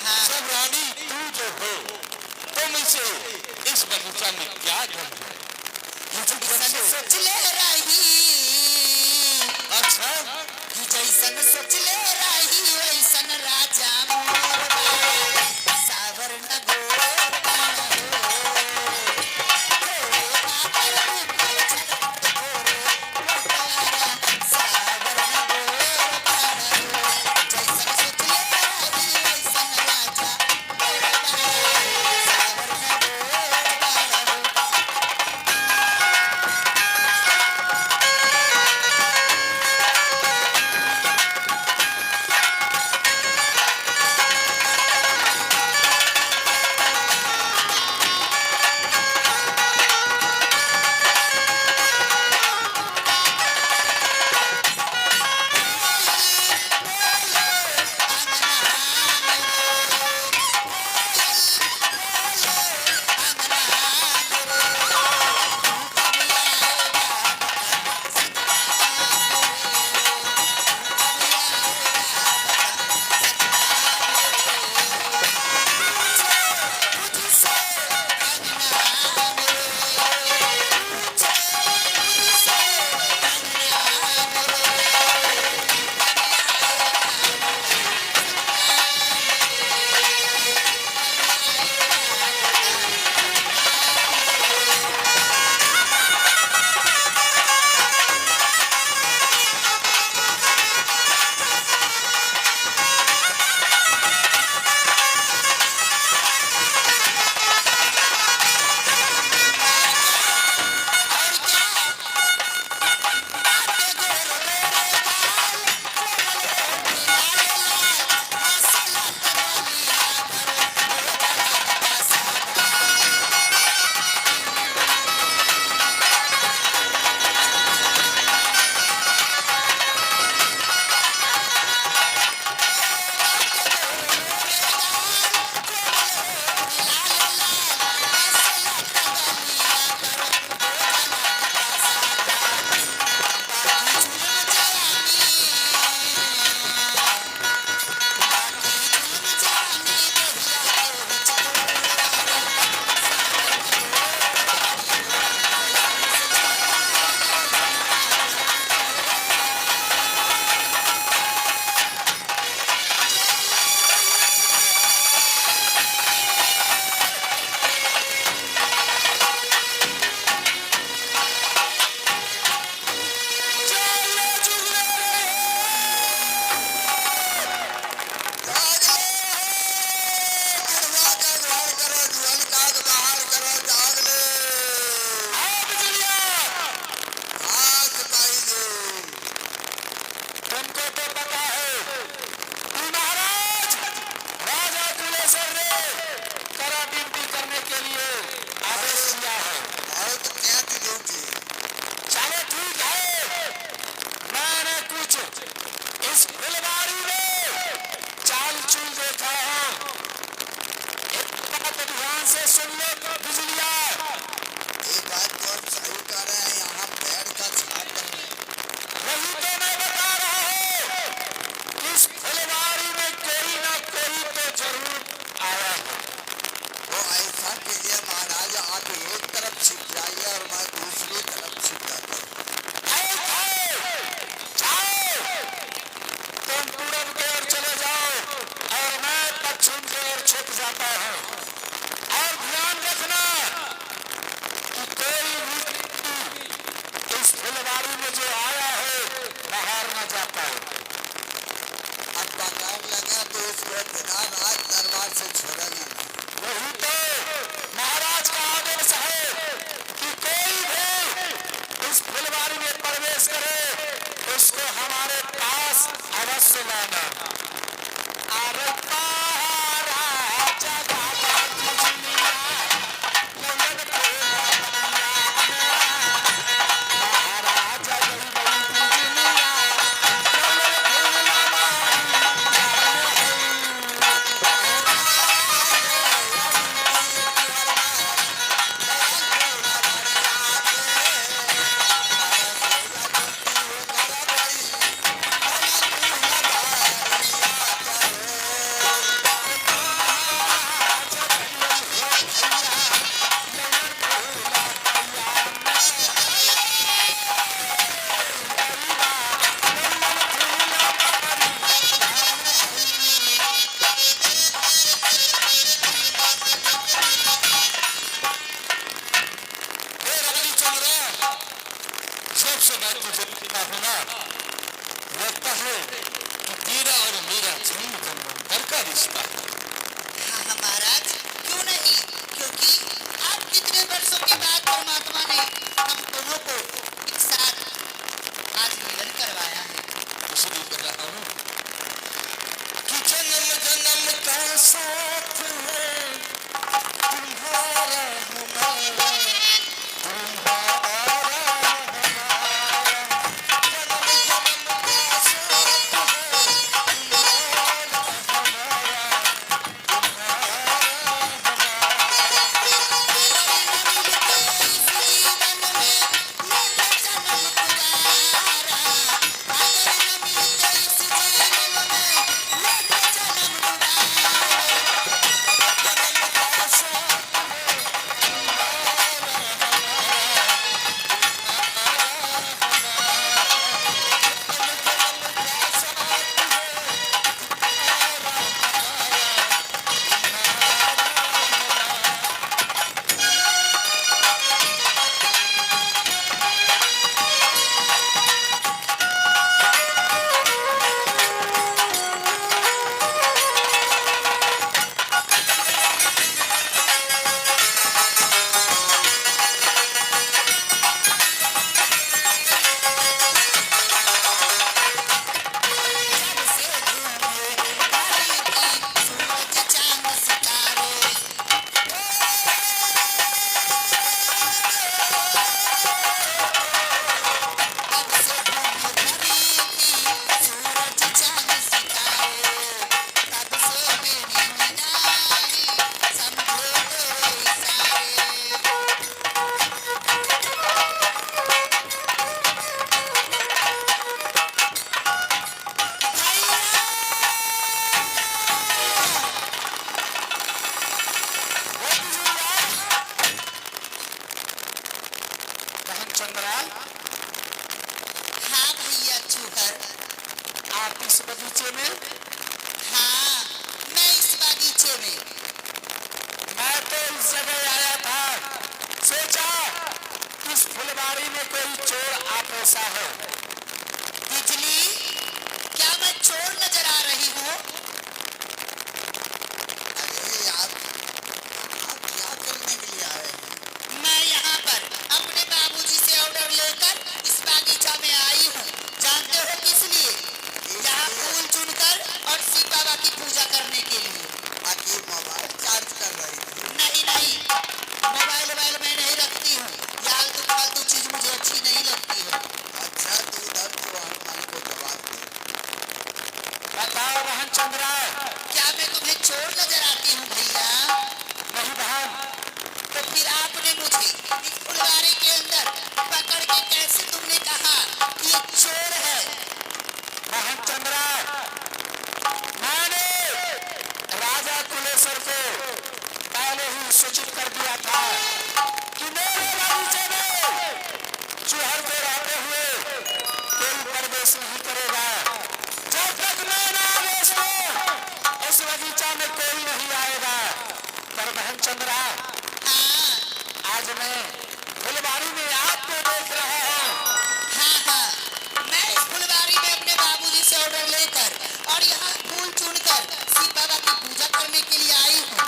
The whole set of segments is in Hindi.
सब रानी तू जो हो, तुम इसे इस बगीचा में क्या ढूंढ रहे? जैसन सोच ले रही, अच्छा, जैसन सोच ले रही वैसन राजा मोर बा। सावर न गोर बा हो, परमात्मा ने हम दोनों को एक साथ आज मिलन करवाया है। इसलिए कर रहा हूँ कि जन्म जन्म का साथ है तुम्हारा हमारा, तुम्हारा हमारा, जन्म जन्म का साथ है तुम्हारा हमारा, चंद्रा, हाँ भैया चूहर। आप इस बगीचे में? हाँ मैं इस बागीचे में। मैं तो इस जगह आया था, सोचा इस फुलवारी में कोई चोर आपोसा है। बिजली, क्या मैं चोर नजर आ रही हूँ? अरे आप क्या करने के लिए आए हैं? मैं यहाँ पर अपने बाबूजी से ऑर्डर लेकर इस बागीचा में आई हूँ। जानते हो किस लिए? यहाँ फूल चुनकर और शिव बाबा की पूजा करने के लिए। आखिर मोबाइल चार्ज कर रही थी। नहीं नहीं, मोबाइल मैं नहीं रखती हूँ। ये आलतू फालतू चीज मुझे अच्छी नहीं लगती है। अच्छा तू इधर तो हनुमान को जवाब दे। बताओ बहन चंद्रा। क्या मैं तुम्हें चोर नजर आती हूँ भैया? नहीं बहन। तो फिर आपने मुझे इस फुलवारी के अंदर पकड़ के कैसे तुमने कहा कि ये चोर है? बहन चंद्रा, मैंने राजा कुलेश्वर को पहले ही सूचित कर दिया था कि मेरे बगीचे में चूहर को रहते हुए कोई प्रवेश नहीं करेगा। जब तक मैं ना आदेश दूं, इस बगीचा में कोई नहीं आएगा। पर बहन चंद्रा, हाँ आज मैं फुलवारी में आपको देख रहा हूँ। हाँ हाँ, मैं इस फुलवारी में अपने बाबूजी से ऑर्डर लेकर और यहाँ फूल चुनकर शिव बाबा की पूजा करने के लिए आई हूँ।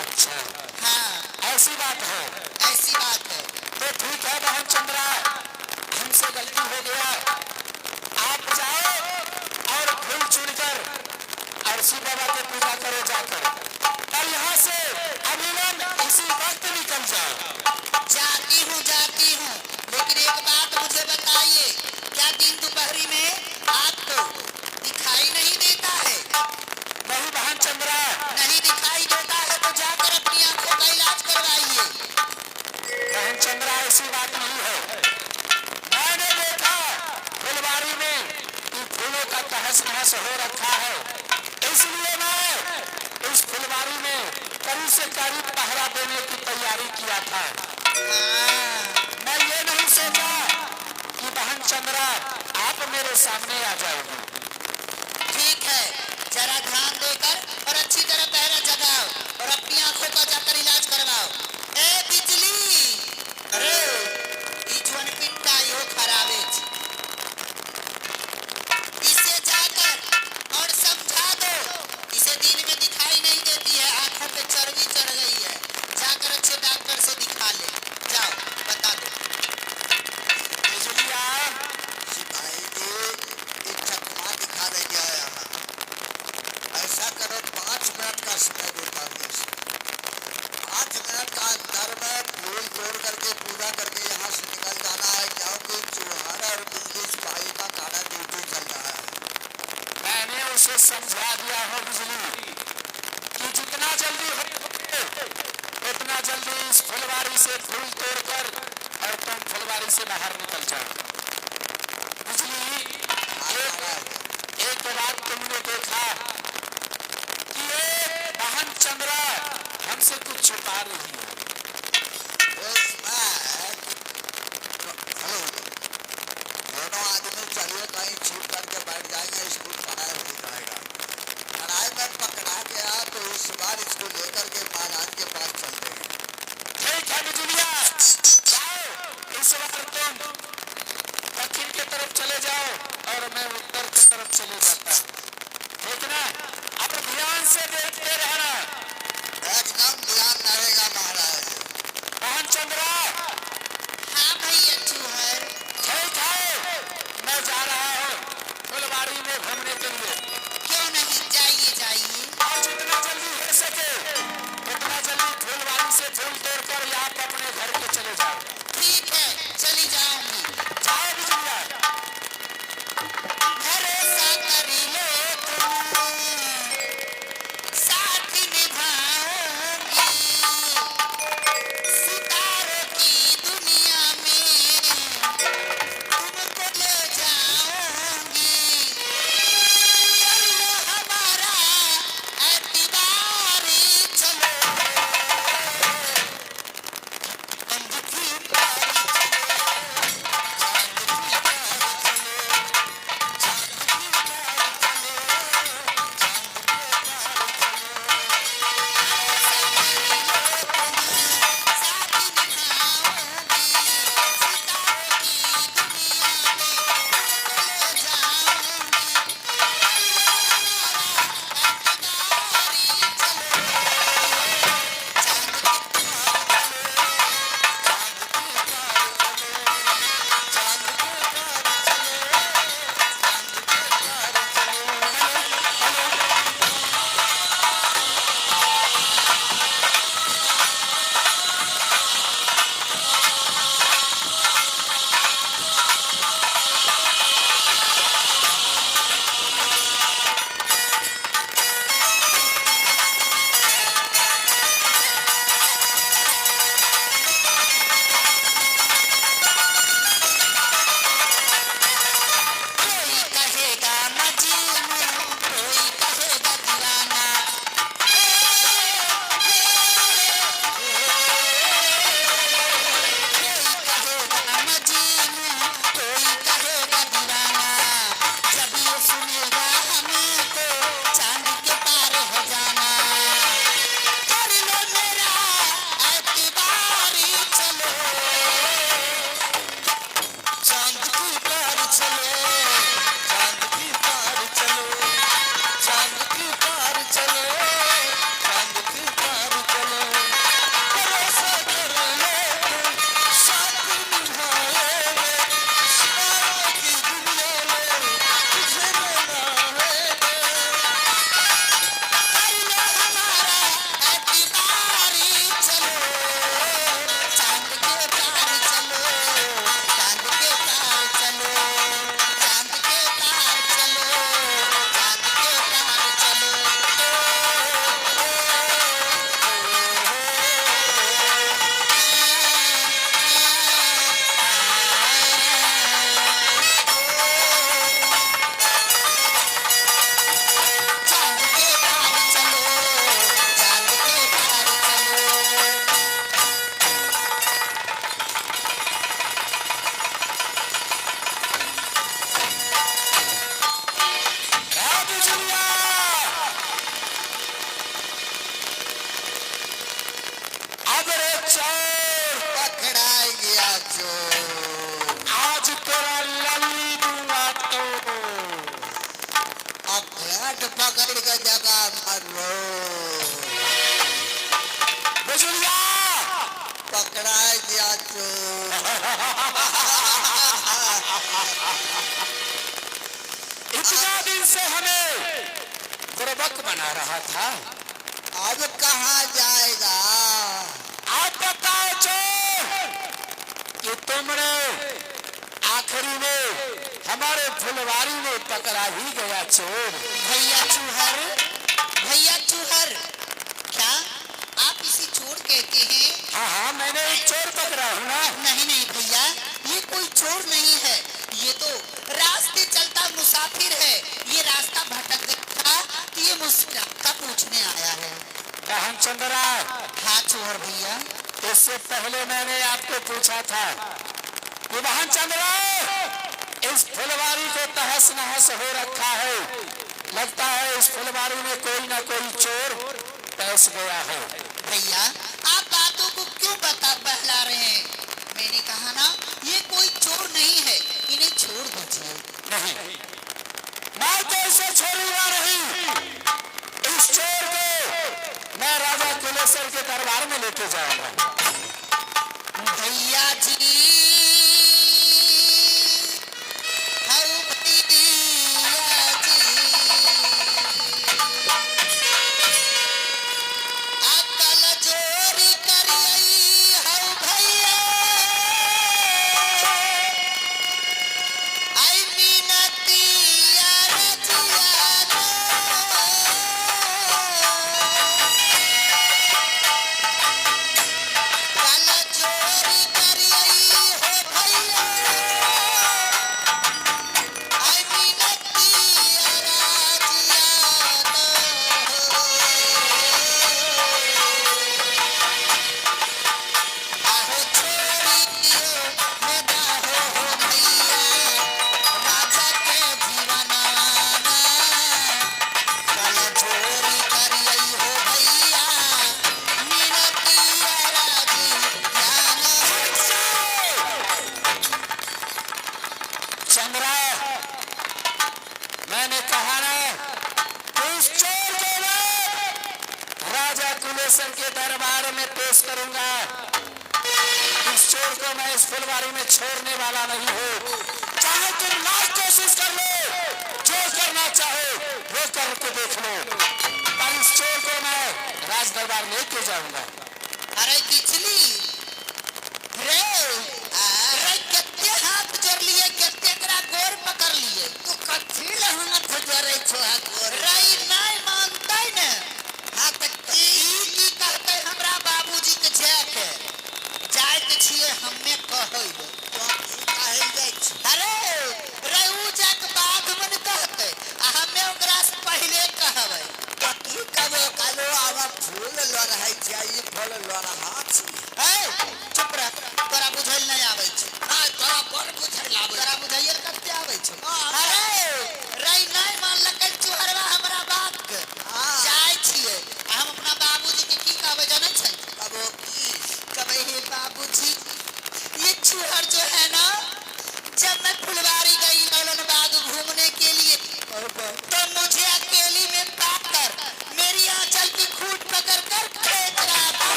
अच्छा, हाँ ऐसी बात है। ऐसी बात है। तो ठीक है बहन चंद्रा, हमसे गलती हो गया। आप जाओ और फूल चुनकर और शिव बाबा की पूजा करो जाकर, और यहाँ से अभिनंदन इसी वक्त निकल जाओ। जाती हूँ, लेकिन एक बात मुझे बताइए, क्या दिन दोपहरी में आपको दिखाई नहीं देता है? नहीं बहन चंद्रा, नहीं दिखाई देता है तो जाकर अपनी आंखों का इलाज करवाइए। बहन चंद्रा ऐसी बात नहीं है। मैंने देखा फुलवारी में कि फूलों का तहस नहस हो रखा है, इसलिए मैं इस फुलवारी में करीब से करीब पहरा देने की तैयारी किया था। मैं ये नहीं सोचा कि बहन चंद्रा आप मेरे सामने आ जाओगी। ठीक है, जरा ध्यान देकर और अच्छी तरह पहरा जगाओ और अपनी आंखों का जाकर इलाज करवाओ। ए बिजली, अरे ई जोन पिट्टा यो खराबे छ। इसे जाकर और समझा दो, इसे दिन में दिखाई नहीं देती है, आंखों पे चर्बी चढ़ गई है। जाकर अच्छे डॉक्टर से दिखा ले, जाओ। से फूल तोड़कर और तुम फुलवारी से बाहर निकल जाओ। बिजली, एक बात तुमने देखा कि ये बहन चंद्रा हमसे कुछ छुपा रही है। दोनों आदमी चलिए कहीं छूट करके बैठ जाएंगे, स्कूल पढ़ाई हो जाएगा। पढ़ाई में पकड़ा गया तो इस बार इसको लेकर के महाराज के पास चल देंगे। ठीक है बिजुलिया, जाओ, इस बार तुम दक्षिण की तरफ चले जाओ और मैं उत्तर की तरफ चले जाता हूँ, ठीक ना? अब ध्यान से देखते रहना। एकदम ध्यान रहेगा महाराज। बहन चंद्रा, हाँ भैया चूहर। ठीक है, मैं जा रहा हूँ फुलवारी में घूमने के लिए। क्यों नहीं, जाइए जाइए। और जितना जल्दी हो सके उतना जल्दी फुलवारी से फूल तोड़कर आप अपने घर पे चले जाओ। ठीक है, चली जाऊंगी। जाओ बिजुलिया। भरोसा कर लो तुम, साथ निभाऊंगी, सितारों की दुनिया में तुमको ले जाऊंगी। कर लो हमारा एतबारी, चलो अंधकी पारी, कोई कहेगा मजनू, कोई कहेगा दीवाना, कोई कहेगा मजनू, कोई कहेगा दीवाना। जब ये सुनेगा हमको चांद के पार हो जाना। कर लो मेरा एतबारी, चलो चांद की पार चलो, चांद की पार चलो, चांद की पार चलो, चांद की पार चलो। भरोसा कर लो तुम, साथ निभाएंगे, सितारों की दुनिया में तुझे मनाएंगे। कर लो हमारा एतबारी, चलो चांद के पार चलो, चांद के पार चलो, चांद के पार चलो, चांद के पार चलो। चांद के पार चलो, चांद के पार चलो। हाँ बिजुलिया, अब रे चोर, पकड़ा गया चोर। आज तेरा लल्ली दूंगा तो। अब भेंट पकड़ के जगह मरो। बिजुलिया, पकड़ा गया चोर। इतना दिन से हमें बुड़बक बना रहा था, अब कहाँ जाएगा? आप बताओ चोर कि तुमने आखिरी में हमारे फुलवारी में पकड़ा ही गया चोर। भैया चूहर, भैया चूहर, क्या आप इसे चोर कहते हैं? हाँ हाँ, मैंने एक चोर मुसाफिर है, ये रास्ता भटक गया था कि ये मुझसे पूछने आया है। बहन चंद्रा, हाँ चोर भैया। इससे पहले मैंने आपको पूछा था कि बहन चंद्रा, इस फुलवारी को तहस नहस हो रखा है, लगता है इस फुलवारी में कोई ना कोई चोर पैस गया है। भैया आप बातों को क्यों बहला रहे हैं? मैंने कहा ना, ये कोई चोर नहीं है, इन्हें छोड़ दीजिए। नहीं, मैं तो इसे छोड़ूंगा नहीं। इस चोर को मैं राजा कुलेश्वर के दरबार में लेके जाऊंगा। भैया जी, हाउ भैया जी, अकल जोरी करियई हाउ भैया, आई मीनती रजिया नो, कल जोरी करियई हो भैया, आई मीनती रजिया नो। आहो छोरी दियो मेरा हो भैया, राजा के जीवनवाना, कल चोरी करियई हो भैया, मीनती राजी ज्ञान। चंद्रा, मैंने कहा ना, इस चोर को मैं राजा कुलेश्वर के दरबार में पेश करूंगा। इस चोर को मैं इस फुलवारी में छोड़ने वाला नहीं हूँ। चाहे तुम लाख कोशिश कर लो, जो करना चाहो वो करके देख लो, पर इस चोर को मैं राज दरबार लेके जाऊंगा। अरे बिजली रे, अरे कितने हाथ जोड़ लिए, कितने करा गोर पकड़ लिए, तू कथी लहना फजरे छोहा गोर रही